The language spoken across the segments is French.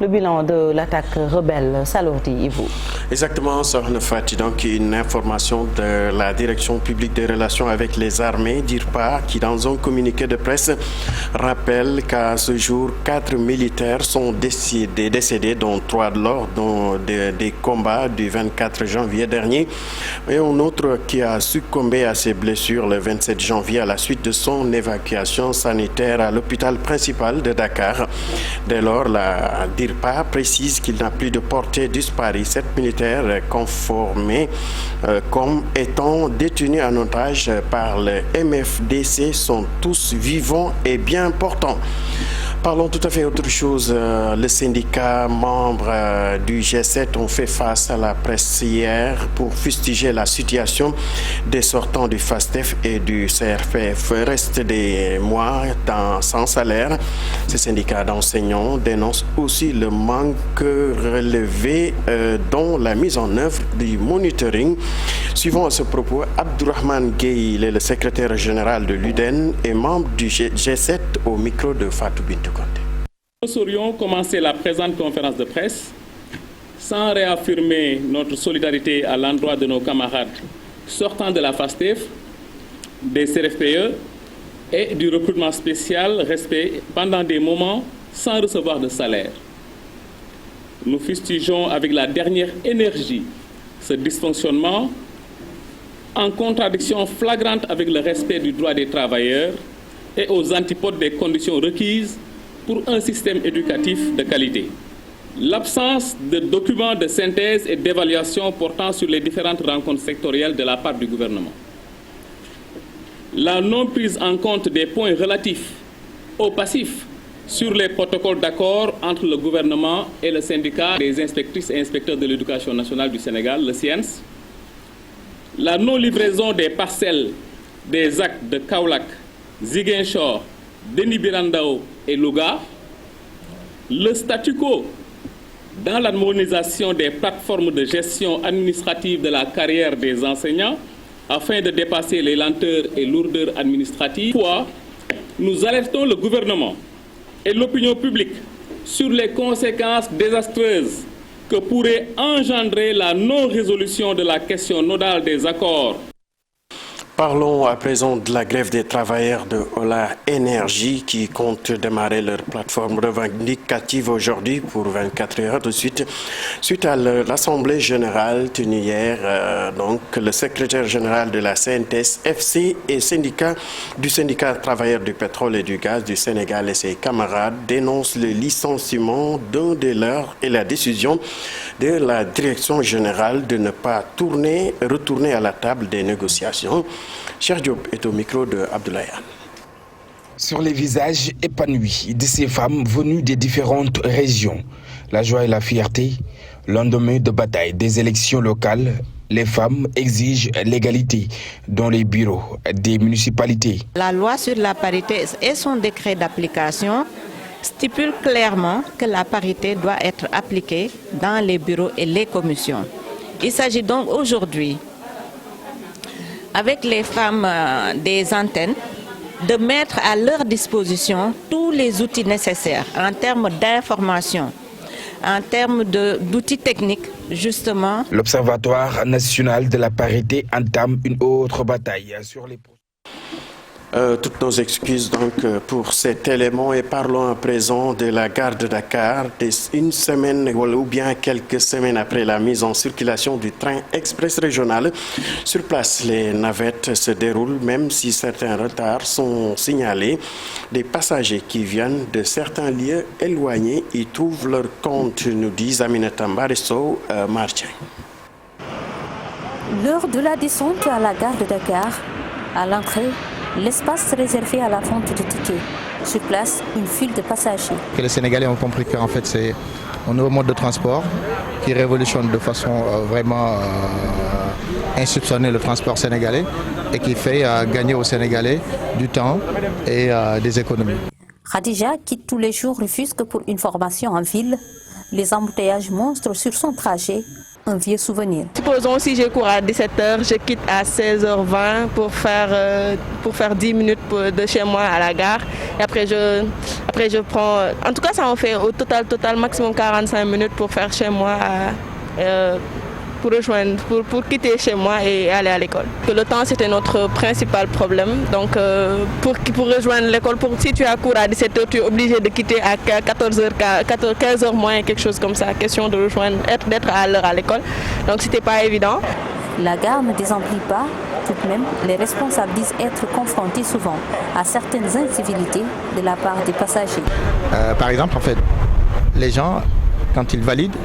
Le bilan de l'attaque rebelle s'alourdit, Yves. Exactement, Sokhna Fati. Donc, une information de la Direction publique des relations avec les armées, DIRPA, qui dans un communiqué de presse rappelle qu'à ce jour, 4 militaires sont décédés, dont 3 lors des combats du 24 janvier dernier, et un autre qui a succombé à ses blessures le 27 janvier à la suite de son évacuation sanitaire à l'hôpital principal de Dakar. Dès lors, la DIRPA précise qu'il n'a plus de portée disparue. 7 militaires conformés comme étant détenus en otage par le MFDC sont tous vivants et bien portants. Parlons tout à fait autre chose. Le syndicat membre du G7 ont fait face à la presse hier pour fustiger la situation des sortants du FASTEF et du CRPF. Reste des mois sans salaire. Ces syndicats d'enseignants dénoncent aussi le manque relevé dans la mise en œuvre du monitoring. Suivant à ce propos, Abdourahmane Gueye, il est le secrétaire général de l'UDEN et membre du G7 au micro de Fatou Bintou Conté. Nous saurions commencer la présente conférence de presse sans réaffirmer notre solidarité à l'endroit de nos camarades sortant de la FASTEF, des CRFPE et du recrutement spécial resté pendant des moments sans recevoir de salaire. Nous fustigeons avec la dernière énergie ce dysfonctionnement en contradiction flagrante avec le respect du droit des travailleurs et aux antipodes des conditions requises pour un système éducatif de qualité. L'absence de documents de synthèse et d'évaluation portant sur les différentes rencontres sectorielles de la part du gouvernement. La non-prise en compte des points relatifs au passif sur les protocoles d'accord entre le gouvernement et le syndicat des inspectrices et inspecteurs de l'éducation nationale du Sénégal, le SIENS. La non-livraison des parcelles des actes de Kaolack, Ziguinchor, Déni Birandao et Louga. Le statu quo dans l'harmonisation des plateformes de gestion administrative de la carrière des enseignants afin de dépasser les lenteurs et lourdeurs administratives. Nous alertons le gouvernement et l'opinion publique sur les conséquences désastreuses que pourrait engendrer la non-résolution de la question nodale des accords. Parlons à présent de la grève des travailleurs de Ola Énergie qui comptent démarrer leur plateforme revendicative aujourd'hui pour 24 heures de suite. Suite à l'Assemblée générale tenue hier, donc le secrétaire général de la CNTS FC et du syndicat travailleurs du pétrole et du gaz du Sénégal et ses camarades dénoncent le licenciement d'un des leurs et la décision de la direction générale de ne pas retourner à la table des négociations. Cheikh Diop est au micro de Abdoulaye Anne. Sur les visages épanouis de ces femmes venues des différentes régions, la joie et la fierté, lendemain de bataille des élections locales, les femmes exigent l'égalité dans les bureaux des municipalités. La loi sur la parité et son décret d'application stipulent clairement que la parité doit être appliquée dans les bureaux et les commissions. Il s'agit donc aujourd'hui, avec les femmes des antennes, de mettre à leur disposition tous les outils nécessaires en termes d'information, en termes d'outils techniques, justement. L'Observatoire national de la parité entame une autre bataille sur les... Toutes nos excuses donc pour cet élément et parlons à présent de la gare de Dakar. Une semaine ou bien quelques semaines après la mise en circulation du train express régional, sur place les navettes se déroulent même si certains retards sont signalés. Des passagers qui viennent de certains lieux éloignés y trouvent leur compte, nous dit Aminata Mbarisso Martien. L'heure de la descente à la gare de Dakar, à l'entrée, l'espace réservé à la vente de tickets. Sur place, une file de passagers. Les Sénégalais ont compris qu'en fait c'est un nouveau mode de transport qui révolutionne de façon vraiment insoupçonnée le transport sénégalais et qui fait gagner aux Sénégalais du temps et des économies. Khadija, qui tous les jours refuse que pour une formation en ville, les embouteillages monstres sur son trajet un vieux souvenir. Supposons si j'ai cours à 17h, je quitte à 16h20 pour faire 10 minutes de chez moi à la gare. Et après je prends... En tout cas, ça en fait au total maximum 45 minutes pour faire chez moi, pour quitter chez moi et aller à l'école. Le temps, c'était notre principal problème. Donc, pour rejoindre l'école, si tu as cours à 17h, tu es obligé de quitter à 15h moins, quelque chose comme ça. Question de rejoindre, d'être à l'heure à l'école. Donc, c'était pas évident. La gare ne désemplit pas. Tout de même, les responsables disent être confrontés souvent à certaines incivilités de la part des passagers. Par exemple, en fait, les gens, quand ils valident,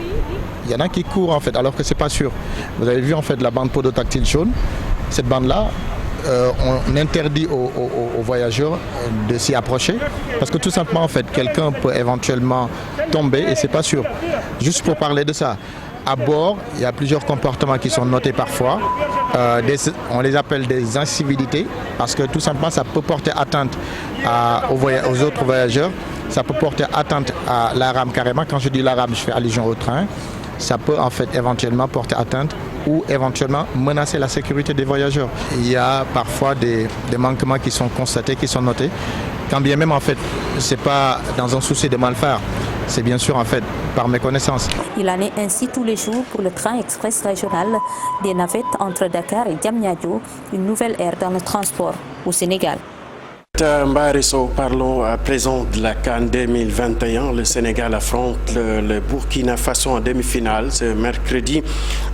il y en a qui courent en fait, alors que c'est pas sûr. Vous avez vu en fait la bande podotactile jaune. Cette bande-là, on interdit aux voyageurs de s'y approcher parce que tout simplement en fait, quelqu'un peut éventuellement tomber et c'est pas sûr. Juste pour parler de ça, à bord, il y a plusieurs comportements qui sont notés parfois. On les appelle des incivilités parce que tout simplement ça peut porter atteinte aux autres voyageurs. Ça peut porter atteinte à la rame carrément. Quand je dis la rame, je fais allusion au train. Ça peut en fait éventuellement porter atteinte ou éventuellement menacer la sécurité des voyageurs. Il y a parfois des manquements qui sont constatés, qui sont notés. Quand bien même en fait, c'est pas dans un souci de mal faire, c'est bien sûr en fait par méconnaissance. Il en est ainsi tous les jours pour le train express régional des navettes entre Dakar et Diamniadio, une nouvelle ère dans le transport au Sénégal. Mbariso, parlons à présent de la CAN 2021. Le Sénégal affronte le Burkina Faso en demi-finale ce mercredi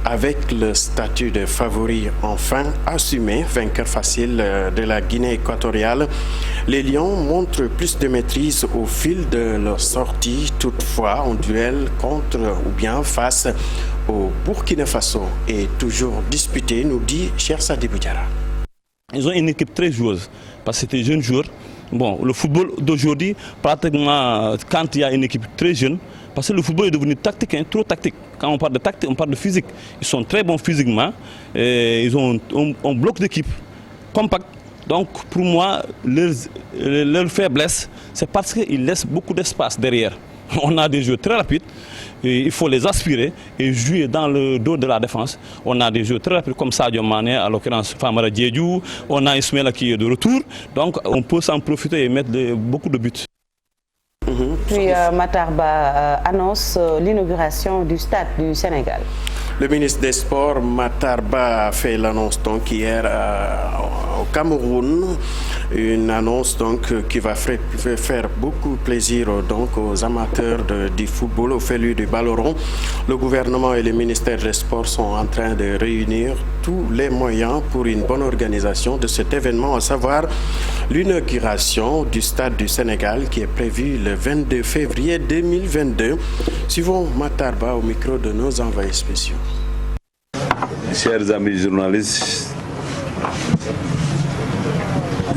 avec le statut de favori enfin assumé, vainqueur facile de la Guinée équatoriale. Les Lions montrent plus de maîtrise au fil de leur sortie, toutefois en duel contre ou bien face au Burkina Faso est toujours disputé, nous dit Cheikh Sadibou Diarra. Ils ont une équipe très joueuse, parce que c'est des jeunes joueurs. Bon, le football d'aujourd'hui, pratiquement, quand il y a une équipe très jeune, parce que le football est devenu tactique, trop tactique. Quand on parle de tactique, on parle de physique. Ils sont très bons physiquement, et ils ont un bloc d'équipe compact. Donc pour moi, leur faiblesse, c'est parce qu'ils laissent beaucoup d'espace derrière. On a des jeux très rapides, et il faut les aspirer et jouer dans le dos de la défense. On a des jeux très rapides comme Sadio Mané, à l'occurrence Famara Diédhiou, on a Ismaïla qui est de retour, donc on peut s'en profiter et mettre beaucoup de buts. Puis Matarba annonce l'inauguration du stade du Sénégal. Le ministre des Sports, Matarba, a fait l'annonce donc hier au Cameroun. Une annonce donc qui va faire beaucoup plaisir donc aux amateurs du football, aux félus du ballon rond. Le gouvernement et le ministère des Sports sont en train de réunir tous les moyens pour une bonne organisation de cet événement, à savoir l'inauguration du stade du Sénégal qui est prévue le 22 février 2022. Suivons Matarba au micro de nos envoyés spéciaux. Chers amis journalistes,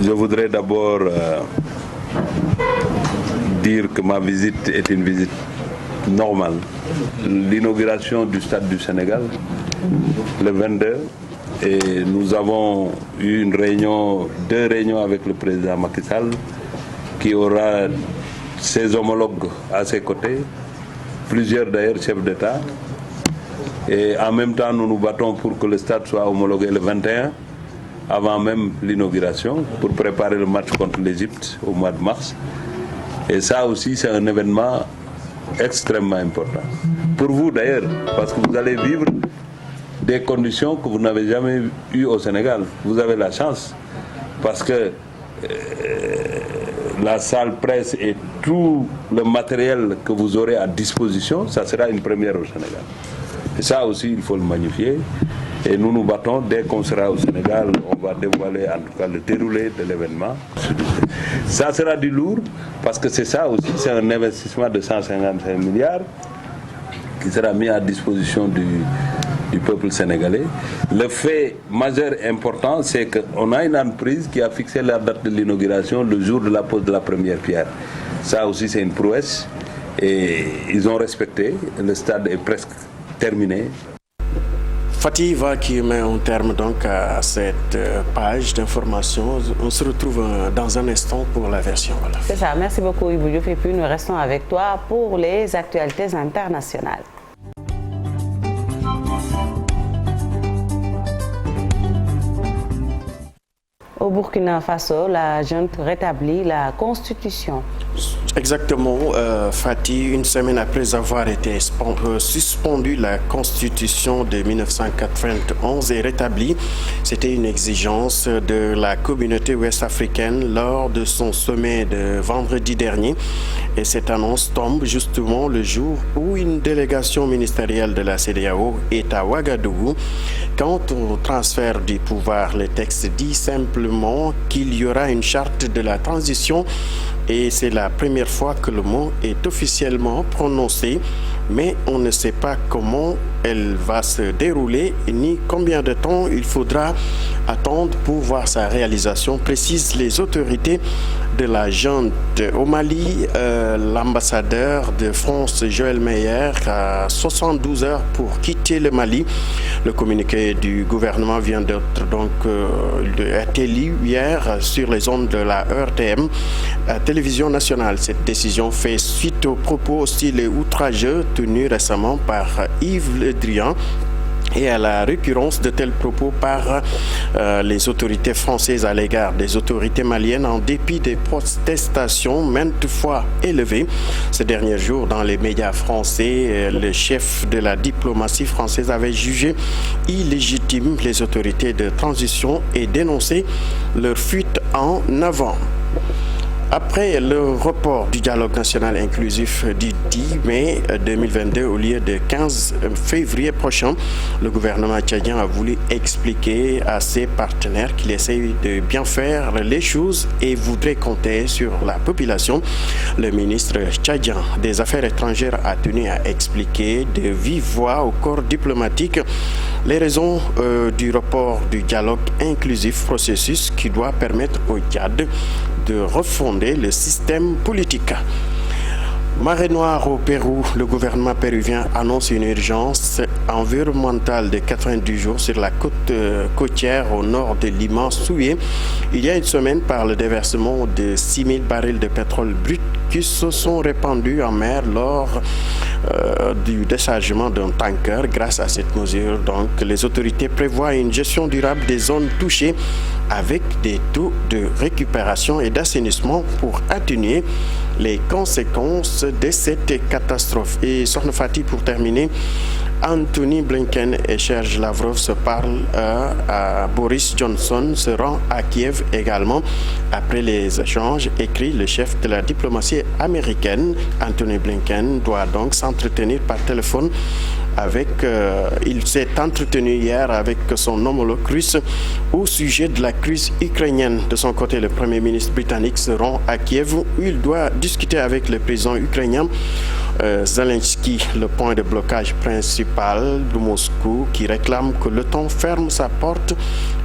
je voudrais d'abord dire que ma visite est une visite normale. L'inauguration du stade du Sénégal, le 22, et nous avons eu deux réunions avec le président Macky Sall, qui aura ses homologues à ses côtés, plusieurs d'ailleurs chefs d'État. Et en même temps, nous nous battons pour que le stade soit homologué le 21, avant même l'inauguration, pour préparer le match contre l'Égypte au mois de mars. Et ça aussi, c'est un événement extrêmement important. Pour vous d'ailleurs, parce que vous allez vivre des conditions que vous n'avez jamais eues au Sénégal. Vous avez la chance, parce que la salle presse et tout le matériel que vous aurez à disposition, ça sera une première au Sénégal. Et ça aussi, il faut le magnifier. Et nous nous battons, dès qu'on sera au Sénégal, on va dévoiler en tout cas le déroulé de l'événement. Ça sera du lourd, parce que c'est ça aussi, c'est un investissement de 155 milliards qui sera mis à disposition du peuple sénégalais. Le fait majeur important, c'est qu'on a une entreprise qui a fixé la date de l'inauguration le jour de la pose de la première pierre. Ça aussi, c'est une prouesse. Et ils ont respecté, le stade est presque terminé. Fativa qui met un terme donc à cette page d'information. On se retrouve dans un instant pour la version Wolof. C'est ça, merci beaucoup Ibou Diouf et puis nous restons avec toi pour les actualités internationales. Au Burkina Faso, la junte rétablit la constitution. Exactement, Fatih, une semaine après avoir été suspendue, la constitution de 1991 est rétablie. C'était une exigence de la communauté ouest-africaine lors de son sommet de vendredi dernier. Et cette annonce tombe justement le jour où une délégation ministérielle de la CEDEAO est à Ouagadougou. Quant au transfert du pouvoir, le texte dit simplement qu'il y aura une charte de la transition et c'est la première fois que le mot est officiellement prononcé, mais on ne sait pas comment elle va se dérouler ni combien de temps il faudra attendre pour voir sa réalisation, précisent les autorités de la junte. Au Mali, l'ambassadeur de France, Joël Meyer, a 72 heures pour quitter le Mali. Le communiqué du gouvernement vient d'être lu hier sur les ondes de la RTM, télévision nationale. Cette décision fait suite aux propos hostiles et outrageux tenus récemment par Yves Le Drian et à la récurrence de tels propos par les autorités françaises à l'égard des autorités maliennes en dépit des protestations maintes fois élevées. Ces derniers jours, dans les médias français, le chef de la diplomatie française avait jugé illégitime les autorités de transition et dénoncé leur fuite en avant. Après le report du dialogue national inclusif du 10 mai 2022 au lieu de 15 février prochain, le gouvernement tchadien a voulu expliquer à ses partenaires qu'il essaye de bien faire les choses et voudrait compter sur la population. Le ministre tchadien des Affaires étrangères a tenu à expliquer de vive voix au corps diplomatique les raisons du report du dialogue inclusif, processus qui doit permettre au Tchad de refonder le système politique. Marée noire au Pérou, le gouvernement péruvien annonce une urgence environnementale de 90 jours sur la côte côtière au nord de l'immense Souillé. Il y a une semaine, par le déversement de 6000 barils de pétrole brut qui se sont répandus en mer lors du déchargement d'un tanker. Grâce à cette mesure, donc, les autorités prévoient une gestion durable des zones touchées avec des taux de récupération et d'assainissement pour atténuer les conséquences de cette catastrophe. Et Sokhna Fati, pour terminer, Anthony Blinken et Serge Lavrov se parlent à Boris Johnson se rend à Kiev également. Après les échanges, écrit le chef de la diplomatie américaine. Anthony Blinken doit donc s'entretenir par téléphone il s'est entretenu hier avec son homologue russe au sujet de la crise ukrainienne. De son côté, le Premier ministre britannique se rend à Kiev où il doit discuter avec le président ukrainien Zelensky. Le point de blocage principal de Moscou qui réclame que l'OTAN ferme sa porte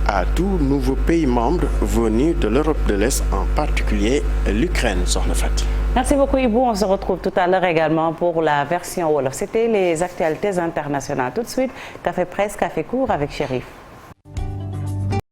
à tout nouveau pays membre venu de l'Europe de l'Est, en particulier l'Ukraine. Sokhna Fati. Merci beaucoup Ibou, on se retrouve tout à l'heure également pour la version Wolof. C'était les actualités internationales. Tout de suite, Café Presse, Café Court avec Chérif.